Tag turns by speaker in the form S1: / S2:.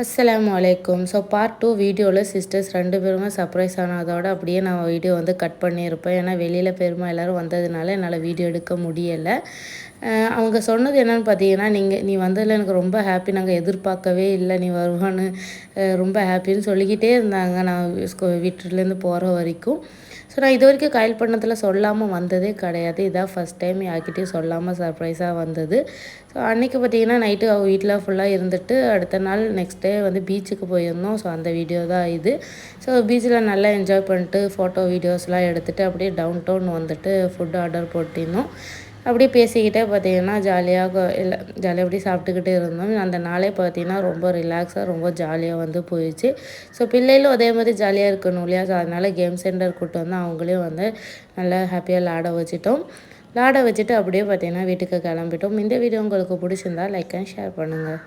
S1: அஸ்ஸலாமு அலைக்கும். So part 2 வீடியோவில் சிஸ்டர்ஸ் 2 பேருமே சர்ப்ரைஸ் ஆனதோட அப்படியே நான் வீடியோ வந்து கட் பண்ணியிருப்பேன். ஏன்னா வெளியில் பெருமா எல்லோரும் வந்ததுனால என்னால் வீடியோ எடுக்க முடியலை. அவங்க சொன்னது என்னென்னு பார்த்தீங்கன்னா, நீ வந்ததில் எனக்கு ரொம்ப ஹாப்பி, நாங்கள் எதிர்பார்க்கவே இல்லை நீ வருவான்னு, ரொம்ப ஹாப்பின்னு சொல்லிக்கிட்டே இருந்தாங்க நான் வீட்டிலேருந்து போகிற வரைக்கும். ஸோ நான் இது வரைக்கும் கயல் பண்ணதில் சொல்லாமல் வந்ததே கிடையாது. இதான் ஃபஸ்ட் டைம் யார்கிட்டையும் சொல்லாமல் சர்ப்ரைஸாக வந்தது. ஸோ அன்றைக்கி பார்த்திங்கன்னா நைட்டு அவள் வீட்டில் ஃபுல்லாக இருந்துட்டு அடுத்த நாள் நெக்ஸ்ட் டே வந்து பீச்சுக்கு போயிருந்தோம். ஸோ அந்த வீடியோ தான் இது. ஸோ பீச்சில் நல்லா என்ஜாய் பண்ணிட்டு ஃபோட்டோ வீடியோஸ்லாம் எடுத்துகிட்டு அப்படியே டவுன் டவுன் வந்துட்டு ஃபுட் ஆர்டர் போட்டிருந்தோம். அப்படியே பேசிக்கிட்டே பார்த்திங்கன்னா ஜாலியாக அப்படியே சாப்பிட்டுக்கிட்டே இருந்தோம். அந்த நாளே பார்த்திங்கன்னா ரொம்ப ரிலாக்ஸாக ரொம்ப ஜாலியாக வந்து போயிடுச்சு. ஸோ பிள்ளைகளும் அதே மாதிரி ஜாலியாக இருக்கணும் இல்லையா? ஸோ அதனால் கேம் சென்டர் கூப்பிட்டு வந்து அவங்களையும் வந்து நல்லா ஹாப்பியாக விளாட வச்சுட்டு அப்படியே பார்த்திங்கன்னா வீட்டுக்கு கிளம்பிட்டோம். இந்த வீடியோ உங்களுக்கு பிடிச்சிருந்தா லைக் அண்ட் ஷேர் பண்ணுங்கள்.